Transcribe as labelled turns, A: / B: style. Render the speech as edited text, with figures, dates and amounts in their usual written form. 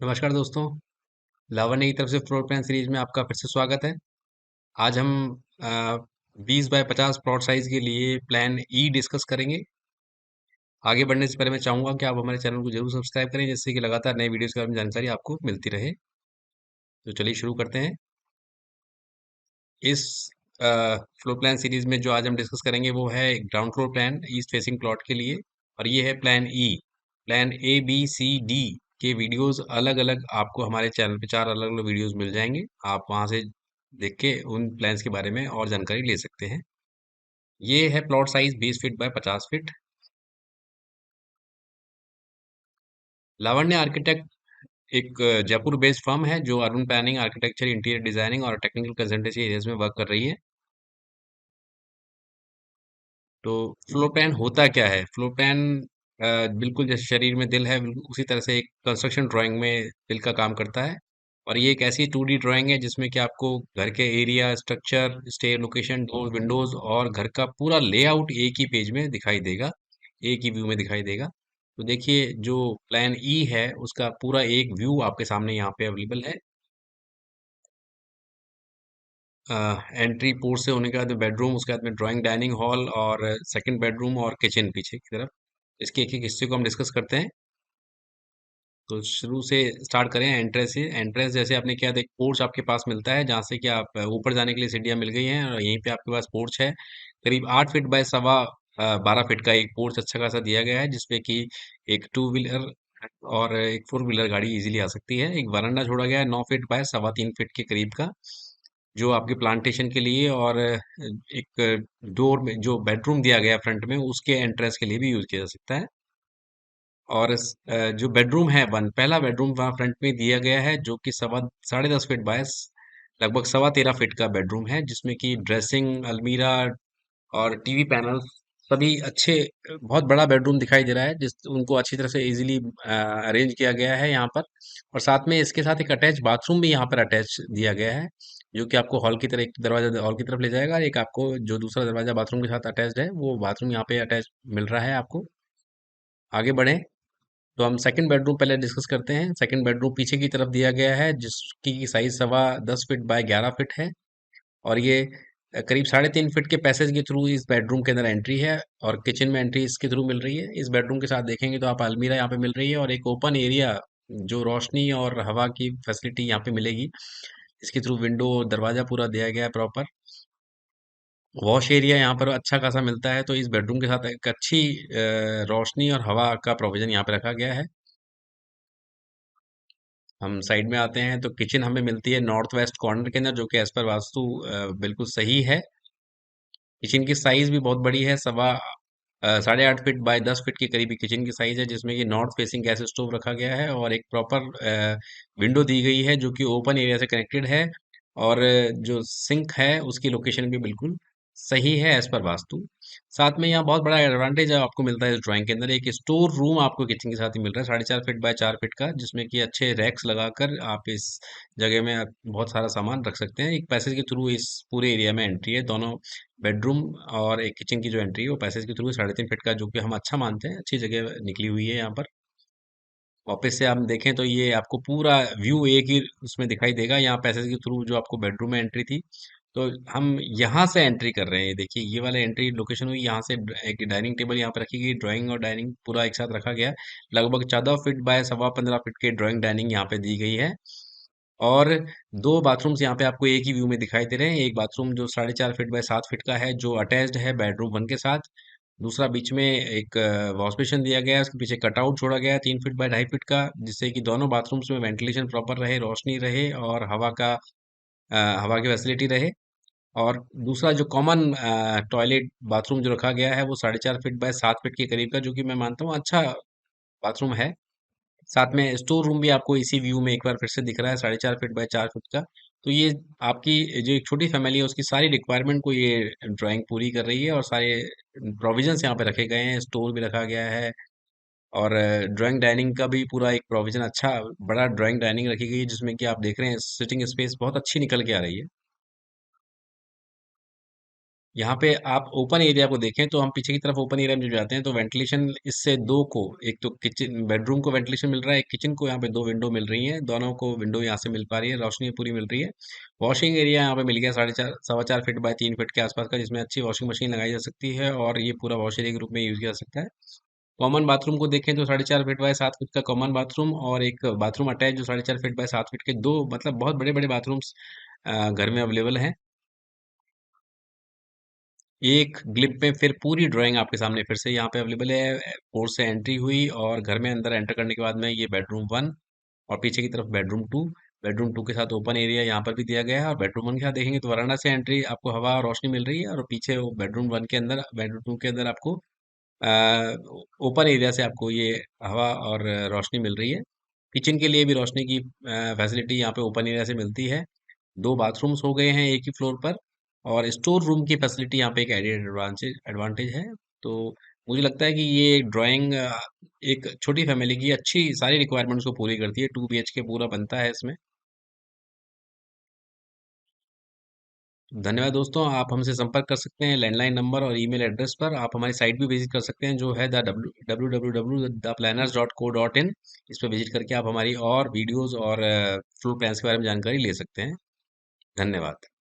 A: नमस्कार दोस्तों। लावण्य की तरफ से फ्लोर प्लान सीरीज में आपका फिर से स्वागत है। आज हम 20 बाय 50 प्लॉट साइज के लिए प्लान ई डिस्कस करेंगे। आगे बढ़ने से पहले मैं चाहूंगा कि आप हमारे चैनल को जरूर सब्सक्राइब करें, जिससे कि लगातार नए वीडियोस के बारे में जानकारी आपको मिलती रहे। तो चलिए शुरू करते हैं। इस फ्लोर प्लान सीरीज में जो आज हम डिस्कस करेंगे वो है ground floor plan east facing plot के लिए, और ये है प्लान ई। प्लान ABCD के वीडियोस अलग अलग आपको हमारे चैनल पे 4 अलग अलग वीडियोस मिल जाएंगे। आप वहां से देख के उन प्लान्स के बारे में और जानकारी ले सकते हैं। ये है plot size 20 feet by 50 feet. Lavanya architect एक जयपुर बेस्ड फर्म है जो urban planning, architecture, interior designing और टेक्निकल कंसल्टेंसी एरियाज में वर्क कर रही है। तो फ्लोर प्लान होता क्या है? फ्लोर प्लान बिल्कुल जैसे शरीर में दिल है, बिल्कुल उसी तरह से एक कंस्ट्रक्शन ड्राइंग में दिल का काम करता है। और ये एक ऐसी 2D ड्राइंग है जिसमें कि आपको घर के area, structure, stair location, door, windows और घर का पूरा लेआउट एक ही पेज में दिखाई देगा, एक ही व्यू में दिखाई देगा। तो देखिए, जो प्लान ई है उसका पूरा एक व्यू आपके सामने यहाँ पे अवेलेबल है। एंट्री पोर्ट से होने के बाद में बेडरूम, उसके बाद में ड्राइंग डाइनिंग हॉल और सेकंड बेडरूम और किचन पीछे की तरफ। इसके एक एक हिस्से को हम डिस्कस करते हैं। तो शुरू से स्टार्ट करें एंट्रेंस से। एंट्रेंस जैसे आपने किया, एक पोर्च आपके पास मिलता है जहाँ से कि आप ऊपर जाने के लिए सीढ़ियाँ मिल गई हैं, और यहीं पे आपके पास पोर्च है। करीब 8 फीट बाय सवा 12 फीट का एक पोर्च अच्छा खासा दिया गया है, जिसपे कि एक टू व्हीलर और एक फोर व्हीलर गाड़ी इजीली आ सकती है। एक वरांडा छोड़ा गया है 9 फीट बाय सवा 3 फीट के करीब का, जो आपके प्लांटेशन के लिए और एक डोर में जो बेडरूम दिया गया है फ्रंट में, उसके एंट्रेंस के लिए भी यूज किया जा सकता है। और जो बेडरूम है वन, पहला बेडरूम वहाँ फ्रंट में दिया गया है, जो कि सवा 10.5 फीट बाय लगभग सवा 13 फीट का बेडरूम है, जिसमें कि ड्रेसिंग, अलमीरा और टीवी पैनल सभी अच्छे, बहुत बड़ा बेडरूम दिखाई दे रहा है, जिस उनको अच्छी तरह से इजीली अरेंज किया गया है यहाँ पर। और साथ में इसके साथ एक अटैच बाथरूम भी यहाँ पर अटैच दिया गया है, जो कि आपको हॉल की तरह, एक दरवाजा हॉल की तरफ ले जाएगा, और एक आपको जो दूसरा दरवाजा बाथरूम के साथ अटैच्ड है वो बाथरूम यहाँ पे अटैच मिल रहा है आपको। आगे बढ़े तो हम सेकंड बेडरूम पहले डिस्कस करते हैं। सेकंड बेडरूम पीछे की तरफ दिया गया है, जिसकी साइज सवा 10 फीट बाय 11 फीट है। और ये करीब 3.5 फीट के पैसेज के थ्रू इस बेडरूम के अंदर एंट्री है, और किचन में एंट्री इसके थ्रू मिल रही है। इस बेडरूम के साथ देखेंगे तो आप अलमीरा यहाँ पे मिल रही है, और एक ओपन एरिया जो रोशनी और हवा की फैसिलिटी यहाँ पे मिलेगी। इसके थ्रू विंडो दरवाजा पूरा दिया गया है प्रॉपर। वॉश एरिया यहाँ पर अच्छा खासा मिलता है, तो इस बेडरूम के साथ एक अच्छी रोशनी और हवा का प्रोविजन यहाँ पे रखा गया है। हम साइड में आते हैं तो किचन हमें मिलती है नॉर्थ वेस्ट कॉर्नर के अंदर, जो कि एज पर वास्तु बिल्कुल सही है। किचन की साइज भी बहुत बड़ी है, 8.5 फीट बाय 10 फीट के करीबी किचन की साइज है, जिसमें कि नॉर्थ फेसिंग गैस स्टोव रखा गया है, और एक प्रॉपर विंडो दी गई है जो कि ओपन एरिया से कनेक्टेड है। और जो सिंक है उसकी लोकेशन भी बिल्कुल सही है एज पर वास्तु। साथ में यहाँ बहुत बड़ा एडवांटेज आपको मिलता है इस ड्राइंग के अंदर, एक स्टोर रूम आपको किचन के साथ ही मिल रहा है, 4.5 फीट बाय 4 फीट का, जिसमें कि अच्छे रैक्स लगाकर आप इस जगह में आप बहुत सारा सामान रख सकते हैं। एक पैसेज के थ्रू इस पूरे एरिया में एंट्री है, दोनों बेडरूम और एक किचन की जो एंट्री है वो पैसेज के थ्रू 3.5 फीट का, जो कि हम अच्छा मानते हैं, अच्छी जगह निकली हुई है यहाँ पर। वापस से हम देखें तो ये आपको पूरा व्यू एक ही उसमें दिखाई देगा, यहाँ पैसेज के थ्रू जो आपको बेडरूम में एंट्री थी। तो हम यहाँ से एंट्री कर रहे हैं, देखिए ये वाला एंट्री लोकेशन हुई यहाँ से। एक डाइनिंग टेबल यहाँ पे रखी गई, ड्राइंग और डाइनिंग पूरा एक साथ रखा गया है। लगभग 14 फीट बाय सवा 15 फीट के ड्राइंग डाइनिंग यहाँ पे दी गई है। और दो बाथरूम्स यहाँ पे आपको एक ही व्यू में दिखाई दे रहे हैं। एक बाथरूम जो 4.5 फीट बाय 7 फीट का है, जो अटैच्ड है बेडरूम वन के साथ। दूसरा बीच में एक वॉश बेसिन दिया गया है, उसके पीछे कटआउट छोड़ा गया है 3 फीट बाय 2.5 फीट का, जिससे कि दोनों बाथरूम्स में वेंटिलेशन प्रॉपर रहे, रोशनी रहे और हवा की फैसिलिटी रहे। और दूसरा जो कॉमन टॉयलेट बाथरूम जो रखा गया है वो 4.5 फीट बाय 7 फीट के करीब का, जो कि मैं मानता हूँ अच्छा बाथरूम है। साथ में स्टोर रूम भी आपको इसी व्यू में एक बार फिर से दिख रहा है, 4.5 फीट बाय 4 फीट का। तो ये आपकी जो एक छोटी फैमिली है उसकी सारी रिक्वायरमेंट को ये ड्राइंग पूरी कर रही है, और सारे प्रोविजंस यहाँ पे रखे गए हैं, स्टोर भी रखा गया है। और ड्राइंग डाइनिंग का भी पूरा एक प्रोविजन, अच्छा बड़ा ड्राइंग डाइनिंग रखी गई है, जिसमें कि आप देख रहे हैं सिटिंग स्पेस बहुत अच्छी निकल के आ रही है। यहाँ पे आप ओपन एरिया को देखें तो हम पीछे की तरफ ओपन एरिया में जो जाते हैं तो वेंटिलेशन इससे दो को, एक तो किचन बेडरूम को वेंटिलेशन मिल रहा है, एक किचन को, यहाँ पे दो विंडो मिल रही हैं, दोनों को विंडो यहाँ से मिल पा रही है, रोशनी पूरी मिल रही है। वॉशिंग एरिया यहाँ पे मिल गया 4.5 4.25 फीट बाय 3 फीट के आसपास का, जिसमें अच्छी वॉशिंग मशीन लगाई जा सकती है और ये पूरा वॉश एरिया के रूप में यूज किया जा सकता है। कॉमन बाथरूम को देखें तो 4.5 फीट बाय 7 फीट का कॉमन बाथरूम और एक बाथरूम अटैच जो 4.5 फीट बाय 7 फीट के, दो मतलब बहुत बड़े बड़े बाथरूम्स घर में अवेलेबल हैं। एक ग्लिप में फिर पूरी ड्राइंग आपके सामने फिर से यहाँ पे अवेलेबल है। पोर्ट से एंट्री हुई और घर में अंदर एंटर करने के बाद में ये बेडरूम 1 और पीछे की तरफ बेडरूम 2, बेडरूम 2 के साथ ओपन एरिया यहाँ पर भी दिया गया है। और बेडरूम 1 के साथ देखेंगे तो वरांडा से एंट्री आपको हवा और रोशनी मिल रही है और पीछे वो बेडरूम 1 के अंदर, बेडरूम 2 के अंदर आपको ओपन एरिया से आपको ये हवा और रोशनी मिल रही है। किचन के लिए भी रोशनी की फैसिलिटी यहाँ पे ओपन एरिया से मिलती है। दो बाथरूम्स हो गए हैं एक ही फ्लोर पर और स्टोर रूम की फैसिलिटी यहाँ पे एक एडेड एडवांटेज एडवांटेज है। तो मुझे लगता है कि ये ड्राइंग एक छोटी फैमिली की अच्छी सारी रिक्वायरमेंट्स को पूरी करती है। 2 BHK पूरा बनता है इसमें। धन्यवाद दोस्तों, आप हमसे संपर्क कर सकते हैं लैंडलाइन नंबर और ईमेल एड्रेस पर। आप हमारी साइट भी विजिट कर सकते हैं जो है द www.theplanners.co.in। इस पर विजिट करके आप हमारी और वीडियोस और फ्लोर प्लान्स के बारे में जानकारी ले सकते हैं। धन्यवाद।